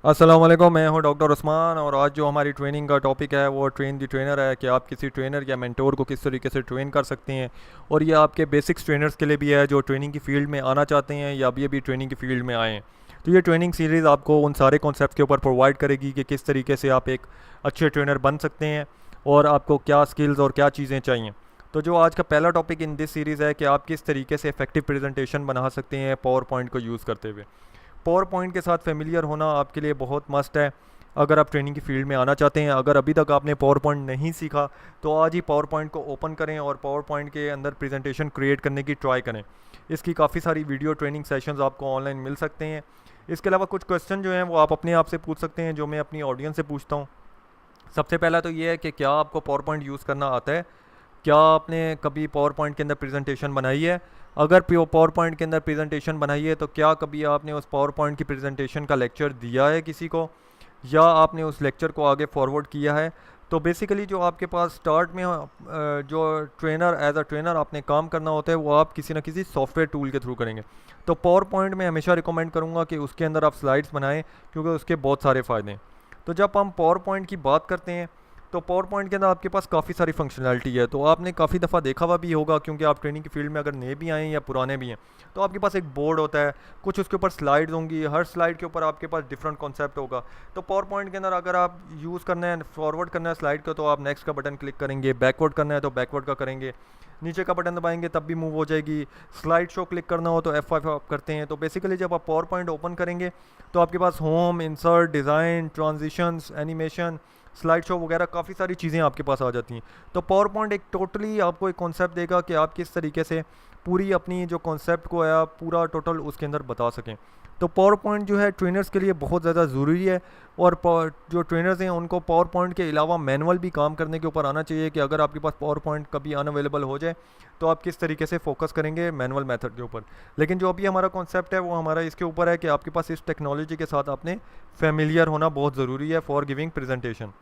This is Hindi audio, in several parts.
अस्सलाम वालेकुम, मैं हूं डॉक्टर उस्मान। और आज जो हमारी ट्रेनिंग का टॉपिक है वो ट्रेन दी ट्रेनर है कि आप किसी ट्रेनर या मेंटोर को किस तरीके से ट्रेन कर सकते हैं। और ये आपके बेसिक्स ट्रेनर्स के लिए भी है जो ट्रेनिंग की फ़ील्ड में आना चाहते हैं या अभी ट्रेनिंग की फ़ील्ड में आए हैं। तो ये ट्रेनिंग सीरीज़ आपको उन सारे कॉन्सेप्ट के ऊपर प्रोवाइड करेगी कि किस तरीके से आप एक अच्छे ट्रेनर बन सकते हैं और आपको क्या स्किल्स और क्या चीज़ें चाहिए। तो जो आज का पहला टॉपिक इन दिस सीरीज़ है कि आप किस तरीके से इफेक्टिव प्रेजेंटेशन बना सकते हैं पावर पॉइंट को यूज़ करते हुए। पावर पॉइंट के साथ फेमिलियर होना आपके लिए बहुत मस्ट है अगर आप ट्रेनिंग की फील्ड में आना चाहते हैं। अगर अभी तक आपने पावर पॉइंट नहीं सीखा तो आज ही पावर पॉइंट को ओपन करें और पावर पॉइंट के अंदर प्रेजेंटेशन क्रिएट करने की ट्राई करें। इसकी काफ़ी सारी वीडियो ट्रेनिंग सेशंस आपको ऑनलाइन मिल सकते हैं। इसके अलावा कुछ क्वेश्चन जो हैं वो आप अपने आप से पूछ सकते हैं जो मैं अपनी ऑडियंस से पूछता हूँ। सबसे पहला तो ये है कि क्या आपको पावर पॉइंट यूज़ करना आता है। क्या आपने कभी पावर पॉइंट के अंदर प्रेजेंटेशन बनाई है। अगर पावर पॉइंट के अंदर प्रेजेंटेशन बनाई है तो क्या कभी आपने उस पावर पॉइंट की प्रेजेंटेशन का लेक्चर दिया है किसी को या आपने उस लेक्चर को आगे फॉरवर्ड किया है। तो बेसिकली जो आपके पास स्टार्ट में जो ट्रेनर एज अ ट्रेनर आपने काम करना होता है वो आप किसी ना किसी सॉफ्टवेयर टूल के थ्रू करेंगे। तो पावर पॉइंट में हमेशा रिकमेंड करूँगा कि उसके अंदर आप स्लाइड्स बनाएं क्योंकि उसके बहुत सारे फ़ायदे हैं। तो जब हम पावर पॉइंट की बात करते हैं तो पावर पॉइंट के अंदर आपके पास काफ़ी सारी फंक्शनैलिटी है। तो आपने काफ़ी दफ़ा देखा हुआ भी होगा क्योंकि आप ट्रेनिंग की फील्ड में अगर नए भी आए हैं या पुराने भी हैं तो आपके पास एक बोर्ड होता है, कुछ उसके ऊपर स्लाइड्स होंगी, हर स्लाइड के ऊपर आपके पास डिफरेंट कॉन्सेप्ट होगा। तो पावर पॉइंट के अंदर अगर आप यूज़ करना है फॉरवर्ड करना है स्लाइड का तो आप नेक्स्ट का बटन क्लिक करेंगे, बैकवर्ड करना है तो बैकवर्ड का करेंगे, नीचे का बटन दबाएंगे तब भी मूव हो जाएगी, स्लाइड शो क्लिक करना हो तो F5 आप करते हैं। तो बेसिकली जब आप पावर पॉइंट ओपन करेंगे तो आपके पास home, insert, design, transitions, animation, slide show वगैरह काफ़ी सारी चीज़ें आपके पास आ जाती हैं। तो पावर पॉइंट एक टोटली आपको एक कॉन्सेप्ट देगा कि आप किस तरीके से पूरी अपनी जो कॉन्सेप्ट को है आप पूरा टोटल उसके अंदर बता सकें। तो पावर पॉइंट जो है ट्रेनर्स के लिए बहुत ज़्यादा ज़रूरी है। और जो ट्रेनर्स हैं उनको पावर पॉइंट के अलावा मैनुअल भी काम करने के ऊपर आना चाहिए कि अगर आपके पास पावर पॉइंट कभी अनअवेलेबल हो जाए तो आप किस तरीके से फोकस करेंगे मैनुअल मेथड के ऊपर। लेकिन जो अभी हमारा कॉन्सेप्ट है वो हमारा इसके ऊपर है कि आपके पास इस टेक्नोलॉजी के साथ आपने फेमिलियर होना बहुत ज़रूरी है फॉर गिविंग प्रेजेंटेशन।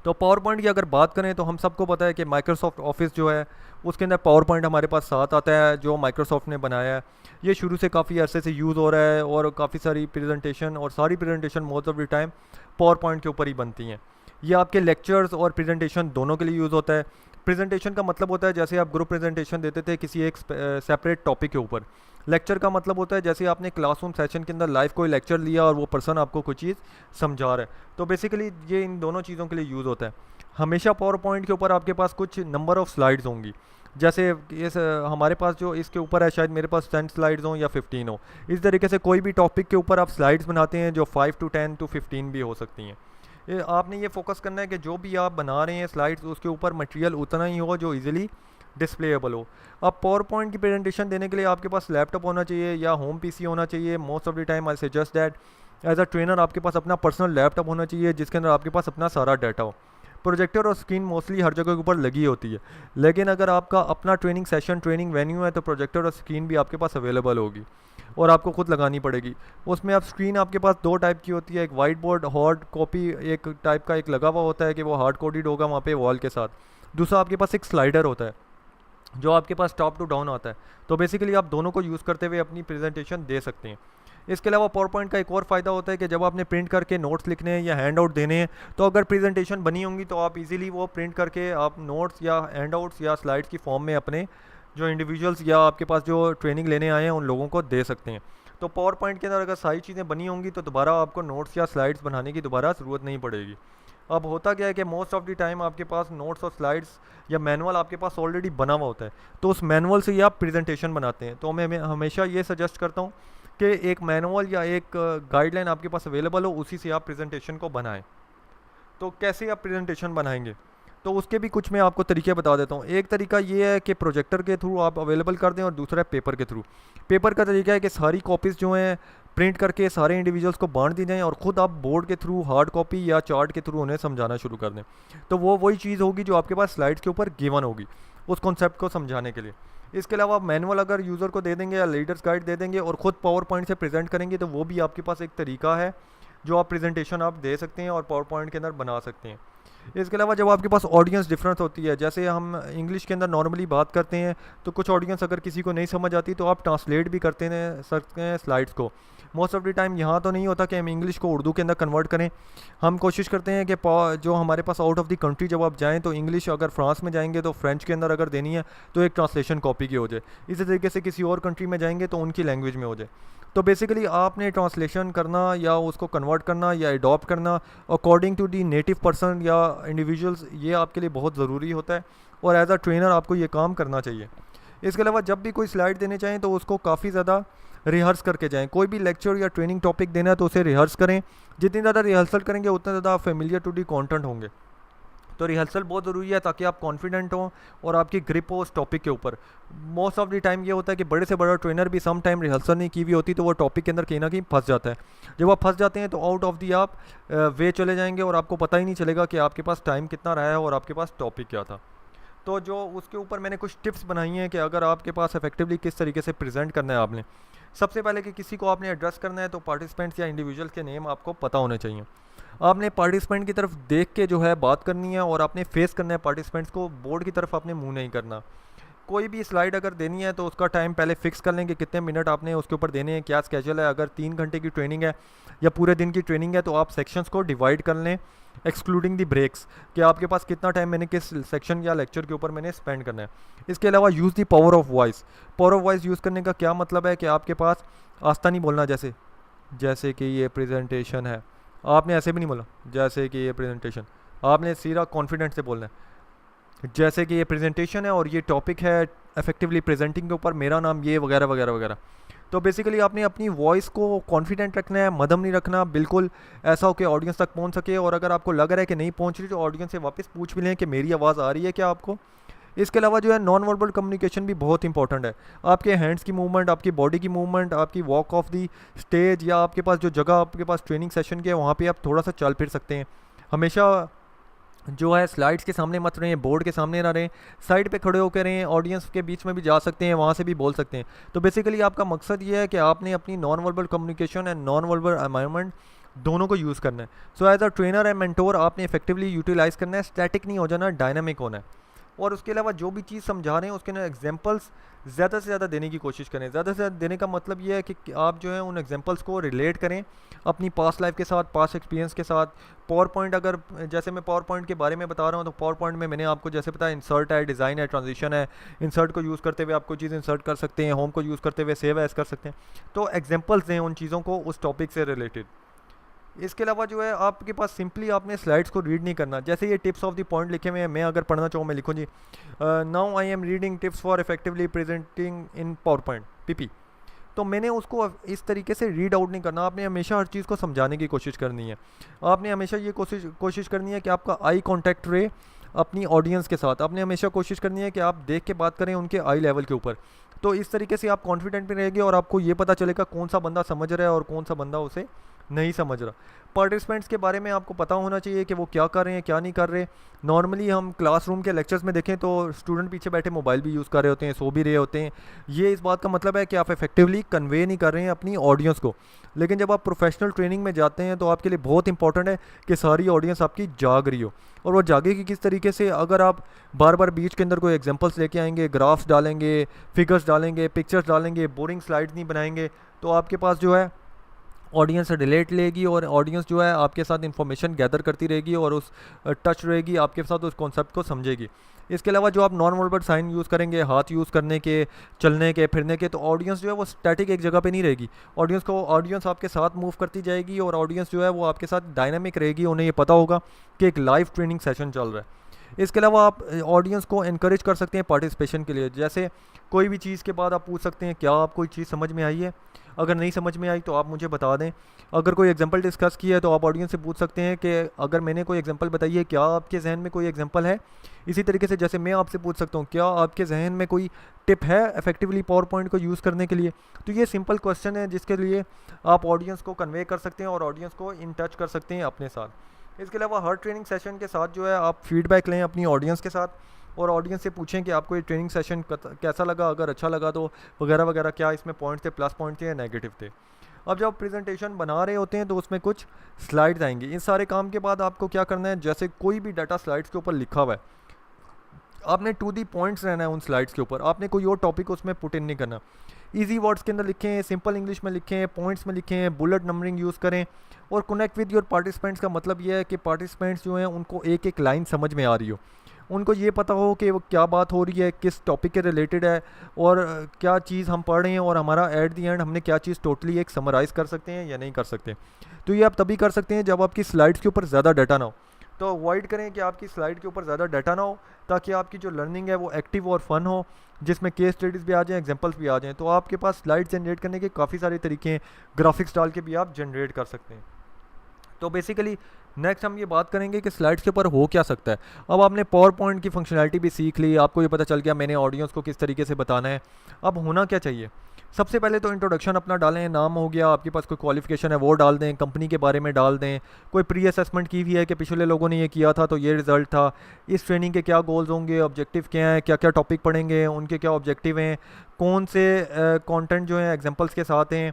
तो पावर पॉइंट की अगर बात करें तो हम सबको पता है कि माइक्रोसॉफ्ट ऑफिस जो है उसके अंदर पावर पॉइंट हमारे पास साथ आता है जो माइक्रोसॉफ्ट ने बनाया है। ये शुरू से काफ़ी अरसे से यूज़ हो रहा है और काफ़ी सारी प्रेजेंटेशन और सारी presentation most of the time power point के ऊपर ही बनती हैं। ये आपके लेक्चर्स और प्रेजेंटेशन दोनों के लिए यूज़ होता है। प्रेजेंटेशन का मतलब होता है जैसे आप ग्रुप प्रेजेंटेशन देते थे किसी एक सेपरेट टॉपिक के ऊपर। लेक्चर का मतलब होता है जैसे आपने क्लासरूम सेशन के अंदर लाइव कोई लेक्चर लिया और वो पर्सन आपको कुछ चीज़ समझा रहा है। तो बेसिकली ये इन दोनों चीज़ों के लिए यूज़ होता है। हमेशा पावर पॉइंट के ऊपर आपके पास कुछ नंबर ऑफ़ स्लाइड्स होंगी। जैसे इस हमारे पास जो इसके ऊपर है शायद मेरे पास 10 स्लाइड्स हों या 15 हो। इस तरीके से कोई भी टॉपिक के ऊपर आप स्लाइड्स बनाते हैं जो 5 to 10 to 15 भी हो सकती हैं। आपने ये फोकस करना है कि जो भी आप बना रहे हैं स्लाइड्स उसके ऊपर मटेरियल उतना ही हो जो इजीली डिस्प्लेएबल हो। अब पावर पॉइंट की प्रेजेंटेशन देने के लिए आपके पास लैपटॉप होना चाहिए या होम पीसी होना चाहिए। Most of the time I suggest that as a trainer आपके पास अपना पर्सनल लैपटॉप होना चाहिए जिसके अंदर आपके पास अपना सारा डाटा हो। प्रोजेक्टर और स्क्रीन मोस्टली हर जगह के ऊपर लगी होती है, लेकिन अगर आपका अपना ट्रेनिंग सेशन ट्रेनिंग वेन्यू है तो प्रोजेक्टर और स्क्रीन भी आपके पास अवेलेबल होगी और आपको खुद लगानी पड़ेगी। उसमें आप स्क्रीन आपके पास दो टाइप की होती है, एक वाइट बोर्ड हार्ड कॉपी एक टाइप का एक लगा हुआ होता है कि वो हार्ड कोडेड होगा वहाँ पे वॉल के साथ। दूसरा आपके पास एक स्लाइडर होता है जो आपके पास टॉप टू डाउन आता है। तो बेसिकली आप दोनों को यूज़ करते हुए अपनी प्रेजेंटेशन दे सकते हैं। इसके अलावा पावर पॉइंट का एक और फ़ायदा होता है कि जब आपने प्रिंट करके नोट्स लिखने हैं या हैंड आउट देने हैं तो अगर प्रेजेंटेशन बनी होंगी तो आप इजीली वो प्रिंट करके आप नोट्स या हैंड आउट्स या स्लाइड्स की फॉर्म में अपने जो इंडिविजुअल्स या आपके पास जो ट्रेनिंग लेने आए हैं उन लोगों को दे सकते हैं। तो पावर पॉइंट के अंदर अगर सारी चीज़ें बनी होंगी तो दोबारा आपको नोट्स या स्लाइड्स बनाने की दोबारा ज़रूरत नहीं पड़ेगी। अब होता क्या है कि मोस्ट ऑफ द टाइम आपके पास नोट्स और स्लाइड्स या मैनुअल आपके पास ऑलरेडी बना हुआ होता है तो उस मैनुअल से ही आप प्रेजेंटेशन बनाते हैं। तो मैं हमेशा ये सजेस्ट करता हूँ कि एक मैनुअल या एक गाइडलाइन आपके पास अवेलेबल हो उसी से आप प्रेजेंटेशन को बनाएं। तो कैसे आप प्रेजेंटेशन बनाएंगे तो उसके भी कुछ मैं आपको तरीके बता देता हूँ। एक तरीका ये है कि प्रोजेक्टर के थ्रू आप अवेलेबल कर दें और दूसरा है पेपर के थ्रू। पेपर का तरीका है कि सारी कॉपीज़ जो हैं प्रिंट करके सारे इंडिविजुअल्स को बांट दी जाएँ और ख़ुद आप बोर्ड के थ्रू हार्ड कॉपी या चार्ट के थ्रू उन्हें समझाना शुरू कर दें। तो वो वही चीज़ होगी जो आपके पास स्लाइड्स के ऊपर गिवन होगी उस कॉन्सेप्ट को समझाने के लिए। इसके अलावा आप मैनुअल अगर यूज़र को दे देंगे या लीडर्स गाइड दे देंगे और ख़ुद पावर पॉइंट से प्रेजेंट करेंगे तो वो भी आपके पास एक तरीका है जो आप प्रेजेंटेशन आप दे सकते हैं और पावर पॉइंट के अंदर बना सकते हैं। इसके अलावा जब आपके पास ऑडियंस डिफरेंस होती है, जैसे हम इंग्लिश के अंदर नॉर्मली बात करते हैं, तो कुछ ऑडियंस अगर किसी को नहीं समझ आती तो आप ट्रांसलेट भी करते हैं सकते हैं स्लाइड्स को। मोस्ट ऑफ द टाइम यहाँ तो नहीं होता कि हम इंग्लिश को उर्दू के अंदर कन्वर्ट करें, हम कोशिश करते हैं कि जो हमारे pass out of the country जब आप जाएँ तो इंग्लिश अगर फ्रांस में जाएंगे तो फ्रेंच के अंदर अगर देनी है तो एक ट्रांसलेशन कॉपी की हो जाए, इसी तरीके से किसी और कंट्री में जाएंगे तो उनकी लैंग्वेज में हो जाए। तो बेसिकली आपने ट्रांसलेशन करना या उसको कन्वर्ट करना या अडॉप्ट करना according to the native person या इंडिविजुअल्स, ये आपके लिए बहुत ज़रूरी होता है और एज अ ट्रेनर आपको ये काम करना चाहिए। इसके अलावा जब भी कोई स्लाइड देने चाहें तो उसको काफ़ी ज़्यादा रिहर्स करके जाएं। कोई भी लेक्चर या ट्रेनिंग टॉपिक देना है तो उसे रिहर्स करें, जितनी ज़्यादा रिहर्सल करेंगे उतना ज़्यादा आप फेमिलियर टू दी कंटेंट होंगे। तो रिहर्सल बहुत ज़रूरी है ताकि आप कॉन्फिडेंट हो और आपकी ग्रिप हो उस टॉपिक के ऊपर। मोस्ट ऑफ द टाइम ये होता है कि बड़े से बड़ा ट्रेनर भी सम टाइम रिहर्सल नहीं की हुई होती तो वो टॉपिक के अंदर कहीं ना कहीं फंस जाता है। जब आप फंस जाते हैं तो आउट ऑफ दी आप वे चले जाएंगे और आपको पता ही नहीं चलेगा कि आपके पास टाइम कितना रहा है और आपके पास टॉपिक क्या था। तो जो उसके ऊपर मैंने कुछ टिप्स बनाई हैं कि अगर आपके पास इफेक्टिवली किस तरीके से प्रेजेंट करना है आपने। सबसे पहले कि किसी को आपने एड्रेस करना है तो पार्टिसिपेंट्स या इंडिविजुअल्स के नेम आपको पता होने चाहिए। आपने पार्टिसिपेंट की तरफ देख के जो है बात करनी है और आपने फेस करना है पार्टिसिपेंट्स को, बोर्ड की तरफ आपने मुंह नहीं करना। कोई भी स्लाइड अगर देनी है तो उसका टाइम पहले फिक्स कर लें कि कितने मिनट आपने उसके ऊपर देने हैं, क्या स्केजूल है। अगर 3 घंटे की ट्रेनिंग है या पूरे दिन की ट्रेनिंग है तो आप सेक्शंस को डिवाइड कर लें एक्सक्लूडिंग दी ब्रेक्स, कि आपके पास कितना टाइम मैंने किस सेक्शन या लेक्चर के ऊपर मैंने स्पेंड करना है। इसके अलावा use the power of voice. Power of voice use करने का क्या मतलब है कि आपके पास आस्ता नहीं बोलना, जैसे कि ये प्रेजेंटेशन है, आपने ऐसे भी नहीं बोला जैसे कि ये प्रेजेंटेशन, आपने सीधा कॉन्फिडेंट से बोलना है जैसे कि ये प्रेजेंटेशन है और ये टॉपिक है इफेक्टिवली प्रेजेंटिंग के ऊपर, मेरा नाम ये वगैरह वगैरह वगैरह। तो बेसिकली आपने अपनी वॉइस को कॉन्फिडेंट रखना है, मध्यम नहीं रखना, बिल्कुल ऐसा हो कि ऑडियंस तक पहुंच सके। और अगर आपको लग रहा है कि नहीं पहुंच रही तो ऑडियंस से वापस पूछ भी लें कि मेरी आवाज़ आ रही है क्या आपको। इसके अलावा जो है नॉन वर्बल कम्युनिकेशन भी बहुत इंपॉर्टेंट है। आपके हैंड्स की मूवमेंट, आपकी बॉडी की मूवमेंट, आपकी वॉक ऑफ दी स्टेज या आपके पास जो जगह आपके पास ट्रेनिंग सेशन की है वहाँ पे आप थोड़ा सा चल फिर सकते हैं। हमेशा जो है स्लाइड्स के सामने मत रहें, बोर्ड के सामने ना रहें, साइड पे खड़े होकर रहें, ऑडियंस के बीच में भी जा सकते हैं, वहाँ से भी बोल सकते हैं। तो बेसिकली आपका मकसद ये है कि आपने अपनी non verbal communication and non verbal environment दोनों को यूज़ करना है। So as a trainer and mentor आपने इफेक्टिवली यूटिलाइज़ करना है, स्टैटिक नहीं हो जाना, डायनामिक होना है। और उसके अलावा जो भी चीज़ समझा रहे हैं उसके ना एग्जांपल्स ज़्यादा से ज़्यादा देने की कोशिश करें। ज़्यादा से ज़्यादा देने का मतलब ये है कि आप जो है उन एग्जांपल्स को रिलेट करें अपनी पास्ट लाइफ के साथ, पास्ट एक्सपीरियंस के साथ। पावर पॉइंट, अगर जैसे मैं पावर पॉइंट के बारे में बता रहा हूँ तो पावर पॉइंट में मैंने आपको जैसे बताया इंसर्ट है, डिज़ाइन है, ट्रांजिशन है। इंसर्ट को यूज़ करते हुए आप कोई चीज़ इंसर्ट कर सकते हैं, होम को यूज़ करते हुए सेव एज कर सकते हैं। तो एग्जाम्पल्स दें उन चीज़ों को उस टॉपिक से रिलेटेड। इसके अलावा जो है आपके पास सिंपली आपने स्लाइड्स को रीड नहीं करना। जैसे ये टिप्स ऑफ द पॉइंट लिखे हुए हैं, मैं अगर पढ़ना चाहूँ मैं लिखूँ जी, now I am reading tips for effectively presenting in PowerPoint PP. तो मैंने उसको इस तरीके से रीड आउट नहीं करना। आपने हमेशा हर चीज़ को समझाने की कोशिश करनी है। आपने हमेशा ये कोशिश करनी है कि आपका आई कॉन्टैक्ट रहे अपनी ऑडियंस के साथ। आपने हमेशा कोशिश करनी है कि आप देख के बात करें उनके आई लेवल के ऊपर। तो इस तरीके से आप कॉन्फिडेंट भी रहेंगे और आपको ये पता चलेगा कौन सा बंदा समझ रहा है और कौन सा बंदा उसे नहीं समझ रहा। पार्टिसिपेंट्स के बारे में आपको पता होना चाहिए कि वो क्या कर रहे हैं, क्या नहीं कर रहे। नॉर्मली हम क्लासरूम के लेक्चर्स में देखें तो स्टूडेंट पीछे बैठे मोबाइल भी यूज़ कर रहे होते हैं, सो भी रहे होते हैं। ये इस बात का मतलब है कि आप इफेक्टिवली कन्वे नहीं कर रहे हैं अपनी ऑडियंस को। लेकिन जब आप प्रोफेशनल ट्रेनिंग में जाते हैं तो आपके लिए बहुत इंपॉर्टेंट है कि सारी ऑडियंस आपकी जाग रही हो। और वो जागेगी किस तरीके से, अगर आप बार बार बीच के अंदर कोई एग्जांपल्स लेके आएंगे, ग्राफ्स डालेंगे, फिगर्स डालेंगे, पिक्चर्स डालेंगे, बोरिंग स्लाइड्स नहीं बनाएंगे, तो आपके पास जो है ऑडियंस से रिलेट लेगी और ऑडियंस जो है आपके साथ इन्फॉर्मेशन गैदर करती रहेगी और उस टच रहेगी आपके साथ, उस कॉन्सेप्ट को समझेगी। इसके अलावा जो आप नॉन वर्बल साइन यूज़ करेंगे, हाथ यूज़ करने के, चलने के, फिरने के, तो ऑडियंस जो है वो स्टैटिक एक जगह पे नहीं रहेगी। ऑडियंस आपके साथ मूव करती जाएगी और ऑडियंस जो है वो आपके साथ डायनामिक रहेगी। उन्हें ये पता होगा कि एक लाइव ट्रेनिंग सेशन चल रहा है। इसके अलावा आप ऑडियंस को इनक्रेज कर सकते हैं पार्टिसिपेशन के लिए। जैसे कोई भी चीज़ के बाद आप पूछ सकते हैं क्या आप कोई चीज़ समझ में आई है, अगर नहीं समझ में आई तो आप मुझे बता दें। अगर कोई एग्जांपल डिस्कस किया है तो आप ऑडियंस से पूछ सकते हैं कि अगर मैंने कोई एग्जांपल बताई है क्या आपके जहन में कोई एग्जांपल है। इसी तरीके से जैसे मैं आपसे पूछ सकता हूँ क्या आपके जहन में कोई टिप है इफेक्टिवली पावर पॉइंट को यूज़ करने के लिए। तो ये सिंपल क्वेश्चन है जिसके लिए आप ऑडियंस को कन्वे कर सकते हैं और ऑडियंस को इन टच कर सकते हैं अपने साथ। इसके अलावा हर ट्रेनिंग सेशन के साथ जो है आप फीडबैक लें अपनी ऑडियंस के साथ और ऑडियंस से पूछें कि आपको ये ट्रेनिंग सेशन कैसा लगा, अगर अच्छा लगा तो वगैरह वगैरह, क्या इसमें पॉइंट्स थे, प्लस पॉइंट थे या नेगेटिव थे। अब जब प्रेजेंटेशन बना रहे होते हैं तो उसमें कुछ स्लाइड्स आएंगे। इन सारे काम के बाद आपको क्या करना है, जैसे कोई भी डाटा स्लाइड्स के ऊपर लिखा हुआ है, आपने टू दी पॉइंट्स रहना है उन स्लाइड्स के ऊपर। आपने कोई और टॉपिक उसमें पुट इन नहीं करना। इजी वर्ड्स के अंदर लिखें, सिंपल इंग्लिश में लिखें, पॉइंट्स में लिखें, बुलेट नंबरिंग यूज़ करें। और कनेक्ट विद योर पार्टिसिपेंट्स का मतलब ये है कि पार्टिसिपेंट्स जो हैं उनको एक एक लाइन समझ में आ रही हो, उनको ये पता हो कि वो क्या बात हो रही है, किस टॉपिक के रिलेटेड है, और क्या चीज़ हम पढ़ रहे हैं, और हमारा एट दी एंड हमने क्या चीज़ टोटली एक समराइज़ कर सकते हैं या नहीं कर सकते। तो ये आप तभी कर सकते हैं जब आपकी स्लाइड्स के ऊपर ज़्यादा डाटा ना हो। तो अवॉइड करें कि आपकी स्लाइड के ऊपर ज़्यादा डाटा ना हो, ताकि आपकी जो लर्निंग है वो एक्टिव और फन हो, जिसमें केस स्टडीज़ भी आ जाएँ, एग्जांपल्स भी आ जाएँ। तो आपके पास स्लाइड जनरेट करने के काफ़ी सारे तरीके हैं, ग्राफिक्स डाल के भी आप जनरेट कर सकते हैं। तो बेसिकली नेक्स्ट हम ये बात करेंगे कि स्लाइड्स के ऊपर हो क्या सकता है। अब आपने पावर पॉइंट की फंक्शनैलिटी भी सीख ली, आपको ये पता चल गया मैंने ऑडियंस को किस तरीके से बताना है। अब होना क्या चाहिए, सबसे पहले तो इंट्रोडक्शन अपना डालें, नाम हो गया, आपके पास कोई क्वालिफिकेशन है वो डाल दें, कंपनी के बारे में डाल दें, कोई प्री असेसमेंट की हुई है कि पिछले लोगों ने ये किया था तो ये रिज़ल्ट था, इस ट्रेनिंग के क्या गोल्स होंगे, ऑब्जेक्टिव क्या हैं, क्या क्या टॉपिक पढ़ेंगे, उनके क्या ऑब्जेक्टिव हैं, कौन से कंटेंट जो हैं एग्जांपल्स के साथ हैं,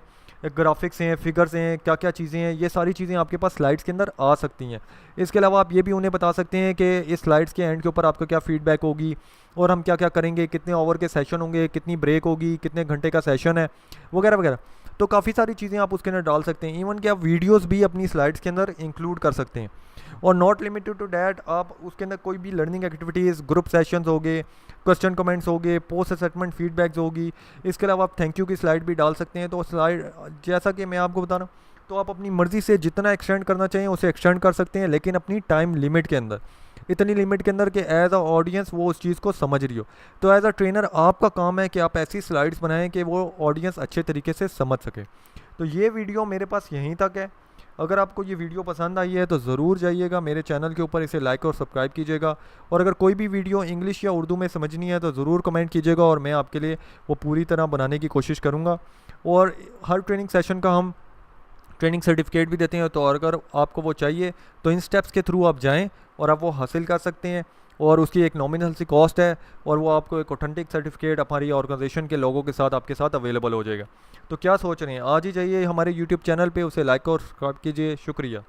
ग्राफिक्स हैं, फिगर्स हैं, क्या क्या चीज़ें हैं, ये सारी चीज़ें आपके पास स्लाइड्स के अंदर आ सकती हैं। इसके अलावा आप ये भी उन्हें बता सकते हैं कि इस स्लाइड्स के एंड के ऊपर आपको क्या फीडबैक होगी, और हम क्या क्या करेंगे, कितने ओवर के सेशन होंगे, कितनी ब्रेक होगी, कितने घंटे का सेशन है, वगैरह वगैरह। तो काफ़ी सारी चीज़ें आप उसके अंदर डाल सकते हैं। इवन कि आप वीडियोस भी अपनी स्लाइड्स के अंदर इंक्लूड कर सकते हैं। और नॉट लिमिटेड टू डैट, आप उसके अंदर कोई भी लर्निंग एक्टिविटीज़, ग्रुप सेशंस हो गए, क्वेश्चन कमेंट्स हो गए, पोस्ट असेसमेंट फीडबैक्स होगी। इसके अलावा आप थैंक यू की स्लाइड भी डाल सकते हैं। तो स्लाइड जैसा कि मैं आपको बता रहा हूँ, तो आप अपनी मर्ज़ी से जितना एक्सटेंड करना चाहिए उसे एक्सटेंड कर सकते हैं, लेकिन अपनी टाइम लिमिट के अंदर, इतनी लिमिट के अंदर कि एज अ ऑडियंस वो उस चीज़ को समझ रही हो। तो एज अ ट्रेनर आपका काम है कि आप ऐसी स्लाइड्स बनाएं कि वो ऑडियंस अच्छे तरीके से समझ सके। तो ये वीडियो मेरे पास यहीं तक है। अगर आपको ये वीडियो पसंद आई है तो ज़रूर जाइएगा मेरे चैनल के ऊपर, इसे लाइक और सब्सक्राइब कीजिएगा। और अगर कोई भी वीडियो इंग्लिश या उर्दू में समझनी है तो ज़रूर कमेंट कीजिएगा, और मैं आपके लिए वो पूरी तरह बनाने की कोशिश करूँगा। और हर ट्रेनिंग सेशन का हम ट्रेनिंग सर्टिफिकेट भी देते हैं, तो अगर आपको वो चाहिए तो इन स्टेप्स के थ्रू आप जाएं और आप वो हासिल कर सकते हैं। और उसकी एक नॉमिनल सी कॉस्ट है, और वो आपको एक ऑथेंटिक सर्टिफिकेट हमारी ऑर्गेनाइजेशन के लोगों के साथ आपके साथ अवेलेबल हो जाएगा। तो क्या सोच रहे हैं, आज ही जाइए हमारे यूट्यूब चैनल पे, उसे लाइक और सब्सक्राइब कीजिए। शुक्रिया।